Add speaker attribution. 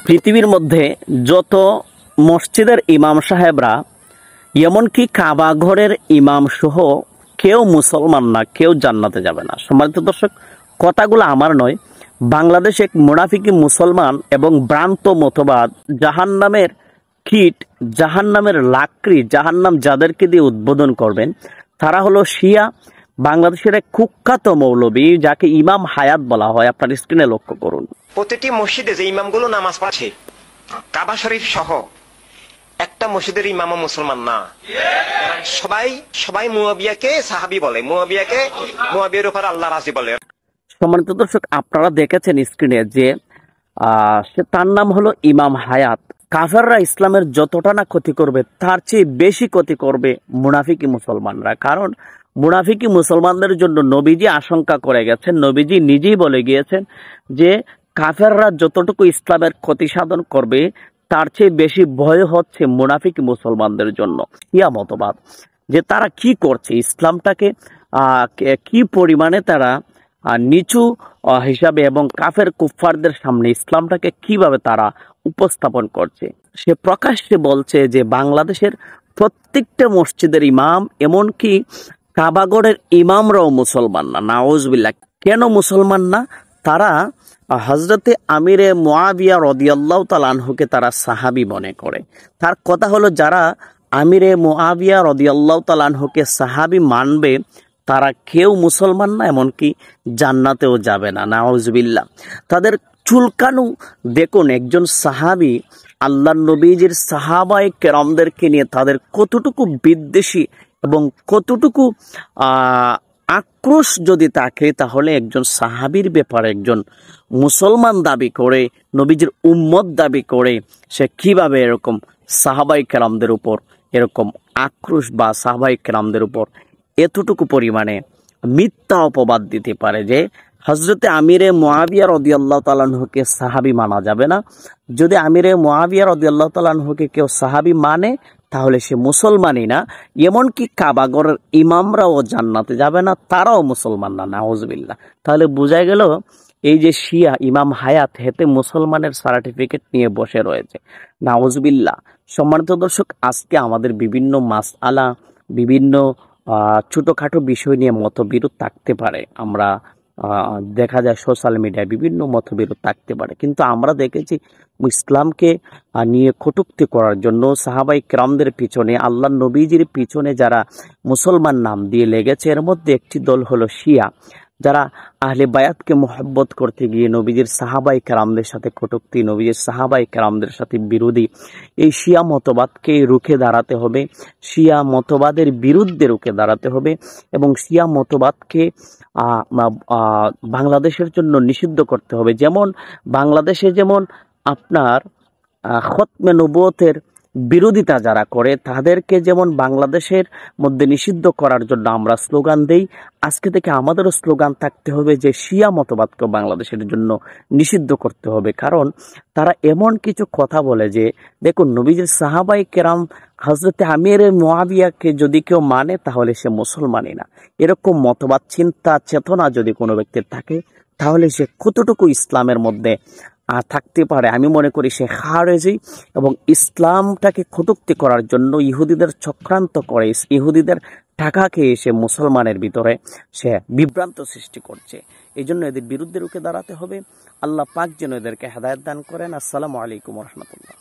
Speaker 1: পৃথিবীর মধ্যে যত মসজিদের ইমাম সাহেবরা, এমনকি কাবা ঘরের ইমাম সহ কেউ মুসলমান না, কেউ জান্নাতে যাবে না। সম্মানিত দর্শক, কথাগুলো আমার নয়, বাংলাদেশ এক মুনাফিকি মুসলমান এবং ভ্রান্ত মতবাদ, জাহান্নামের কীট, জাহান্নামের লাকড়ি, জাহান্নাম যাদেরকে দিয়ে উদ্বোধন করবেন তারা হলো শিয়া, বাংলাদেশের এক কুখ্যাত মৌলবী যাকে ইমাম হায়াত বলা হয়। আপনার স্ক্রিনে লক্ষ্য করুন,
Speaker 2: প্রতিটি মসজিদে যে ইমামগুলো নামাজ পড়ছে কাবা শরীফ সহ, একটা মসজিদের ইমামও মুসলমান না। সবাই সবাই মুয়াবিয়াকে সাহাবী বলে, মুয়াবিয়ার উপর আল্লাহ রাজি বলে।
Speaker 1: সম্মানিত দর্শক, আপনারা দেখেছেন স্ক্রিনে যে তার নাম হলো ইমাম হায়াত। কাফেররা ইসলামের যতটা না ক্ষতি করবে তার চেয়ে বেশি ক্ষতি করবে মুনাফিকি মুসলমানরা। কারণ মুনাফিকি মুসলমানদের জন্য নবীজি আশঙ্কা করে গেছেন, নবীজি নিজেই বলে গিয়েছেন যে কাফেররা যতটুকু ইসলামের ক্ষতি সাধন করবে তার চেয়ে বেশি ভয় হচ্ছে মুনাফিকি মুসলমানদের জন্য। ইয়া মতবাদ যে তারা কি করছে, ইসলামটাকে কি পরিমাণে তারা নিচু হিসাবে এবং কাফের কুফফারদের সামনে ইসলামটাকে কিভাবে তারা উপস্থাপন করছে। সে প্রকাশ্যে বলছে যে বাংলাদেশের প্রত্যেকটা মসজিদের ইমাম, এমনকি কাবাগড়ের ইমামরাও মুসলমান না। নাউজুবিল্লাহ। কেন মুসলমান না? তারা হযরতে আমিরে মুআবিয়া রাদিয়াল্লাহু তাআলা আনহুকে তারা সাহাবী মনে করে। তার কথা হলো, যারা আমিরে মুআবিয়া রাদিয়াল্লাহু তাআলা আনহুকে সাহাবী মানবে তারা কেউ মুসলমান না, এমনকি জান্নাতেও যাবে না। নাউজুবিল্লাহ। তাদের চুলকানো দেখুন, একজন সাহাবী আল্লাহর নবীজির সাহাবায়ে কেরামদেরকে নিয়ে তাদের কতটুকু বিদ্বেষী এবং কতটুকু আক্রোশ যদি থাকে, তাহলে একজন সাহাবীর ব্যাপারে একজন মুসলমান দাবি করে, নবীজির উম্মত দাবি করে, সে কিভাবে এরকম সাহাবায়ে কেরামদের উপর এরকম আক্রোশ বা সাহাবায়ে কেরামদের উপর এতটুকু পরিমাণে মিথ্যা অপবাদ দিতে পারে যে হযরতে আমিরে মুআবিয়া রাদিয়াল্লাহু তাআলা আনহুকে সাহাবী মানা যাবে না। যদি আমিরে মুআবিয়া রাদিয়াল্লাহু তাআলা আনহুকে কেউ সাহাবী মানে তাহলে সে মুসলমানই না, এমনকি কাবাগরের ইমামরাও জান্নাতে যাবে না, তারাও মুসলমান না। নাউজুবিল্লাহ। তাহলে বোঝা গেল এই যে শিয়া ইমাম হায়াত হেতে মুসলমানের সার্টিফিকেট নিয়ে বসে রয়েছে। নাউজুবিল্লাহ। সম্মানিত দর্শক, আজকে আমাদের বিভিন্ন মাসআলা, বিভিন্ন ছোটখাটো বিষয় নিয়ে মতবিরোধ থাকতে পারে। আমরা দেখা যায় সোশ্যাল মিডিয়ায় বিভিন্ন মতবিরোধ থাকতে পারে, কিন্তু আমরা দেখেছি ইসলামকে নিয়ে কটূক্তি করার জন্য সাহাবায়ে কেরামদের পিছনে, আল্লাহর নবীজির পিছনে যারা মুসলমান নাম দিয়ে লেগেছে, এর মধ্যে একটি দল হলো শিয়া, যারা আহলে বায়াতকে মোহাব্বত করতে গিয়ে নবীজির সাহাবায়ে কেরামদের সাথে কটূক্তি, নবীজির সাহাবায়ে কেরামদের সাথে বিরোধী। এই শিয়া মতবাদকে রুখে দাঁড়াতে হবে, শিয়া মতবাদের বিরুদ্ধে রুখে দাঁড়াতে হবে এবং শিয়া মতবাদকে বাংলাদেশের জন্য নিষিদ্ধ করতে হবে। যেমন বাংলাদেশে যেমন আপনার খতমে নবুয়তের বিরোধিতা যারা করে তাদেরকে যেমন বাংলাদেশের মধ্যে নিষিদ্ধ করার জন্য আমরা স্লোগান দেই, আজকে থেকে আমাদেরও স্লোগান থাকতে হবে যে শিয়া মতবাদকে বাংলাদেশের জন্য নিষিদ্ধ করতে হবে। কারণ তারা এমন কিছু কথা বলে যে, দেখুন, নবীজির সাহাবায়ে কেরাম হযরতে আমিরে মুআবিয়াকে যদি কেউ মানে তাহলে সে মুসলমানই না। এরকম মতবাদ, চিন্তা, চেতনা যদি কোনো ব্যক্তির থাকে তাহলে সে কতটুকু ইসলামের মধ্যে থাকতে পারে। আমি মনে করি সে খারেজি এবং ইসলামটাকে কটূক্তি করার জন্য ইহুদিদের চক্রান্ত করে, ইহুদিদের টাকা খেয়ে সে মুসলমানের ভিতরে সে বিভ্রান্ত সৃষ্টি করছে। এই জন্য এদের বিরুদ্ধে রুখে দাঁড়াতে হবে। আল্লাহ পাক যেন এদেরকে হেদায়েত দান করেন। আসসালামু আলাইকুম ওয়া রাহমাতুল্লাহ।